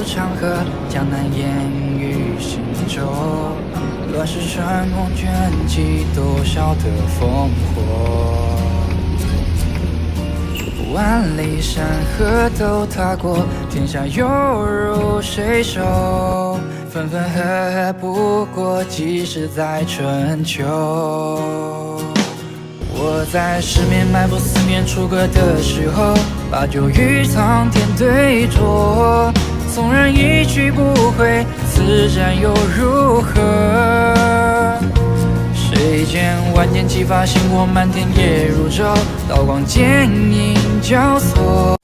长河，江南烟雨行舟。乱世穿空卷起多少的烽火。万里山河都踏过，天下又如谁手？分分合合不过几时在春秋。我在十面埋伏，四面楚歌的时候，把酒与苍天对酌。纵然一去不回，此战又如何？谁见万箭齐发，星火漫天夜如昼，刀光剑影交错。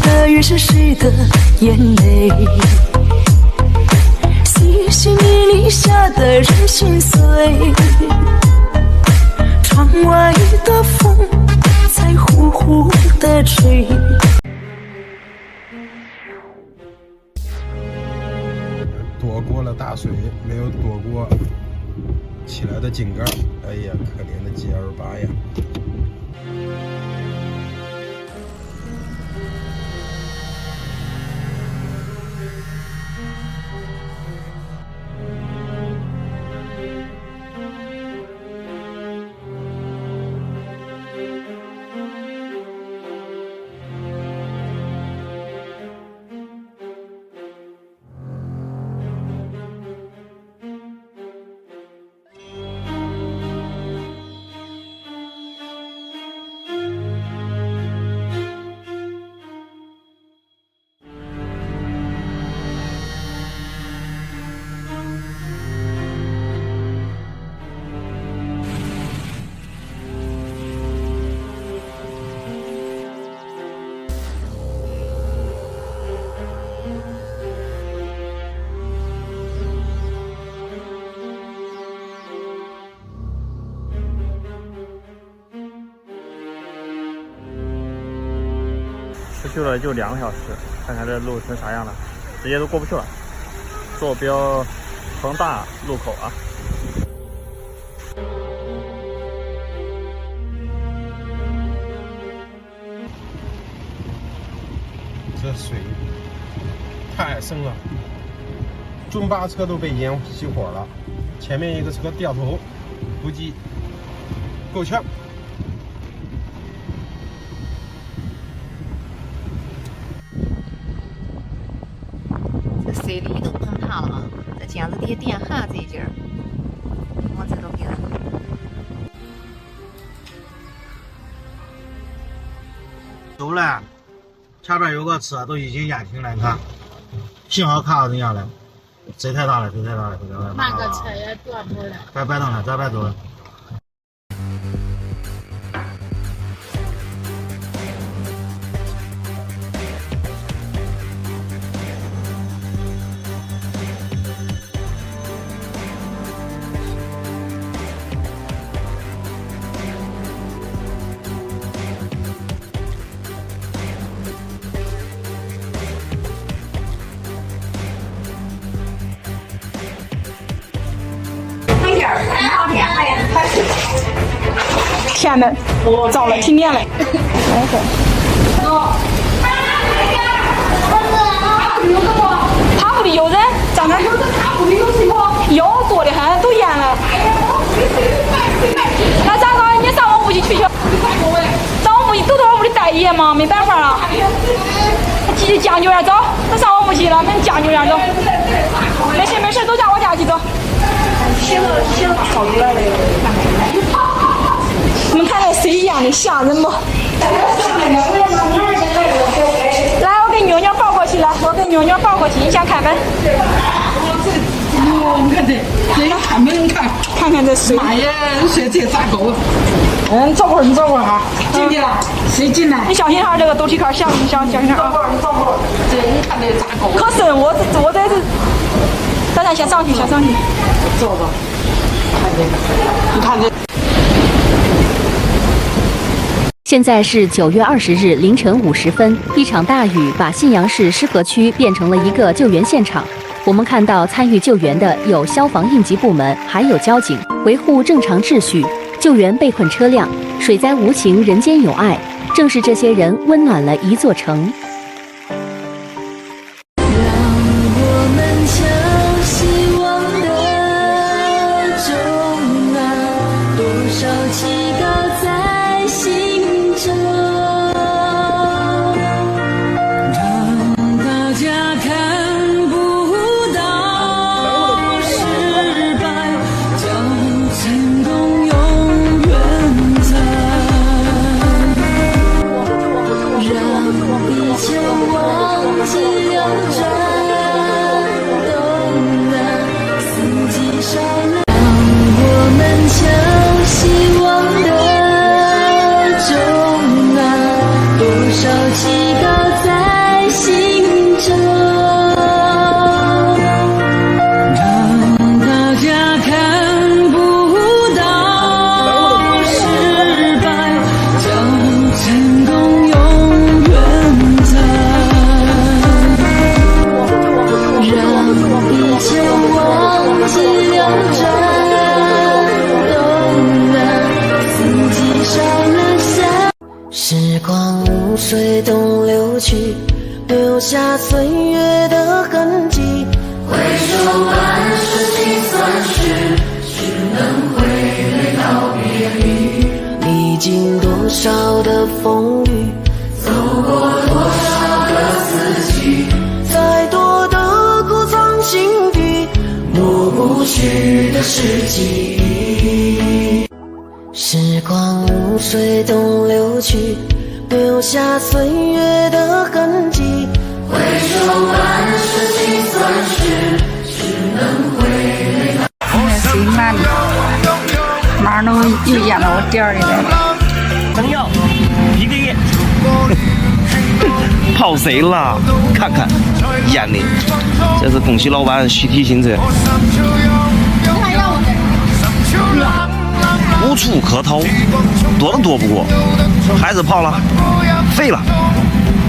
的雨是谁的眼泪？细细迷离下的人心碎。窗外的风在呼呼地吹。躲过了大水，没有躲过起来的井盖。哎呀，可怜的 G28呀！出去了就2个小时，看看这路成啥样了，直接都过不去了。坐标恒大路口啊。这水太深了，中巴车都被淹熄火了，前面一个车掉头，估计够呛。这水里都崩塌了啊！这简直得电焊这一截儿，我这都给它。走了，前边有个车都已经淹停了，你看，幸好看到人家了，水太大了，水太大了，水太大了。那个车也掉头了。别动了，咱别走了。甜的，糟了，停电了。塔湖里有人，咱那有塔湖里有水吗？有，多的很，都淹了。那咋搞？你上我屋去取去。上我屋去，都到我屋里待一夜嘛，没办法啊。继续将就点走，都上我屋去了，咱将就点走。没事没事，都上我家去走。你们看那谁一样的吓人不？来，我给妞妞抱过去了，我给妞妞抱过去，你先开门。你看这要开门，你看看这水。妈呀，水这咋够？走会儿，你走会儿哈。进去了，谁进来？你小心哈，这个楼梯坎响，你小心点啊。你走会儿，这你看这咋够？可深，我在这，咱先上去，先上去。走吧，你看这。现在是9月20日凌晨5时分，一场大雨把信阳市施河区变成了一个救援现场。我们看到参与救援的有消防应急部门，还有交警，维护正常秩序，救援被困车辆。水灾无情，人间有爱，正是这些人温暖了一座城。时光如水东流去，留下岁月的痕迹。回首半世辛酸史，只能挥泪告别离。历经多少的风雨，走过多少个四季，再多的故藏心底，抹不去的是记忆。时光如水东流去，留下岁月的痕迹。回首半世辛酸史，只能挥泪。谁慢的？马上都又淹到我店里来了。能要1个月。跑谁了？看看，淹的。这是恭喜老板喜提新车。无处可逃，躲都躲不过，还是跑了，废了。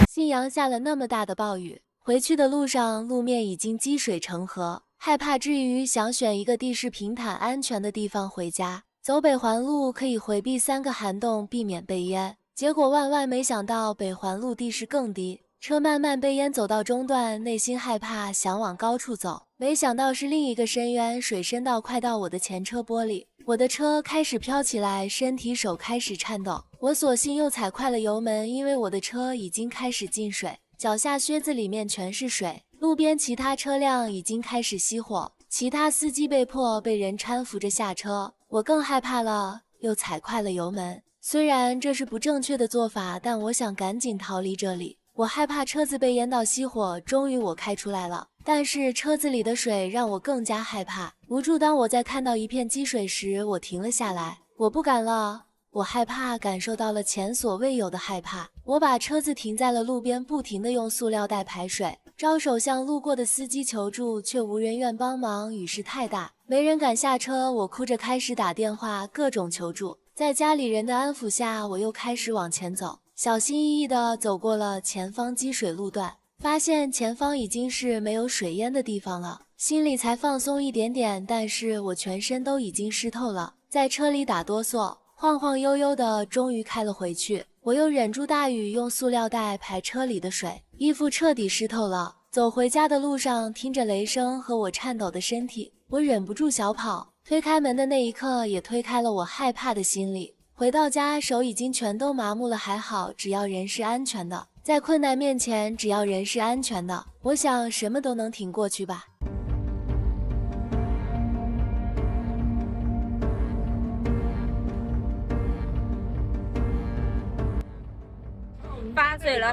信阳下了那么大的暴雨，回去的路上路面已经积水成河，害怕之余想选一个地势平坦安全的地方回家。走北环路可以回避3个涵洞，避免被淹。结果万万没想到北环路地势更低，车慢慢被淹走到中段，内心害怕，想往高处走，没想到是另一个深渊，水深到快到我的前车玻璃。我的车开始飘起来，身体手开始颤抖，我索性又踩快了油门，因为我的车已经开始进水，脚下靴子里面全是水。路边其他车辆已经开始熄火，其他司机被迫被人搀扶着下车，我更害怕了，又踩快了油门。虽然这是不正确的做法，但我想赶紧逃离这里。我害怕车子被淹到熄火，终于我开出来了，但是车子里的水让我更加害怕。无助当我在看到一片积水时，我停了下来，我不敢了，我害怕，感受到了前所未有的害怕。我把车子停在了路边，不停地用塑料袋排水，招手向路过的司机求助，却无人愿帮忙，雨势太大，没人敢下车。我哭着开始打电话，各种求助。在家里人的安抚下，我又开始往前走，小心翼翼地走过了前方积水路段，发现前方已经是没有水淹的地方了，心里才放松一点点，但是我全身都已经湿透了。在车里打哆嗦，晃晃悠悠的，终于开了回去。我又忍住大雨，用塑料袋排车里的水，衣服彻底湿透了。走回家的路上，听着雷声和我颤抖的身体，我忍不住小跑。推开门的那一刻，也推开了我害怕的心理。回到家，手已经全都麻木了，还好，只要人是安全的，在困难面前，只要人是安全的，我想什么都能挺过去吧。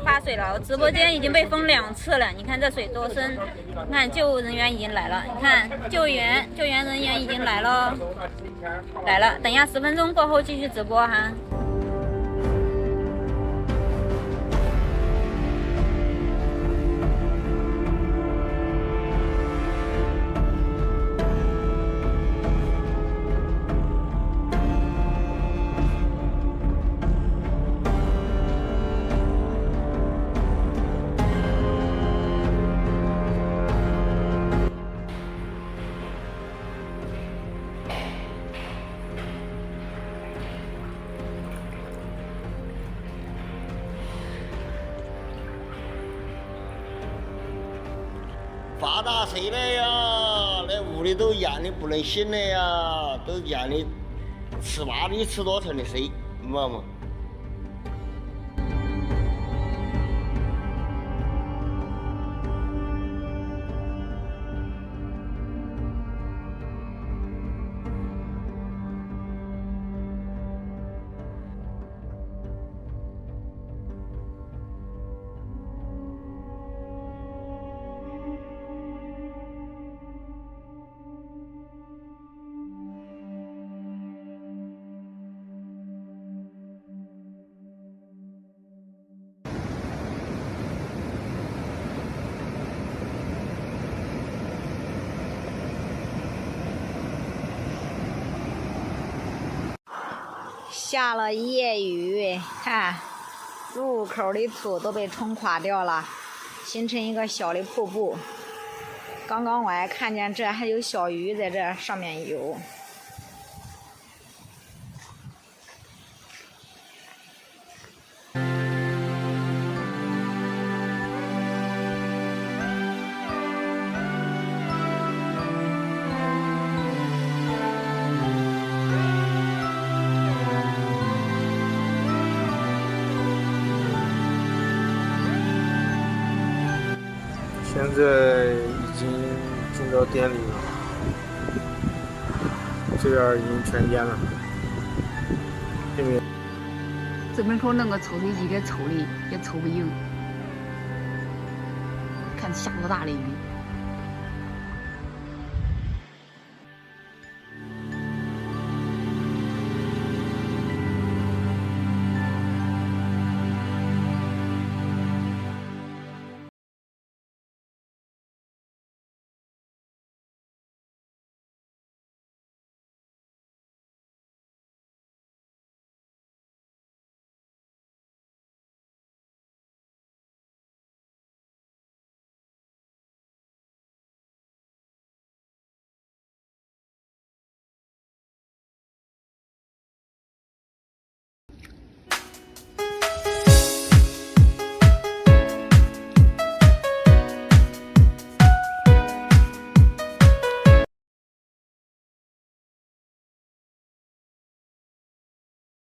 发水了！我直播间已经被封2次了，你看这水多深？你看救护人员已经来了，你看救援人员已经来了，等一下10分钟过后继续直播哈。发大水了呀！那屋里都淹的不能醒了呀，都淹的吃8米吃多层的水，妈妈。下了一夜雨，看入口的土都被冲垮掉了，形成一个小的瀑布。刚刚我还看见这还有小鱼在这上面游。现在已经进到店里了，这边已经全淹了，对不对？这门口那个抽水机给抽的也抽不赢，看下多大的雨。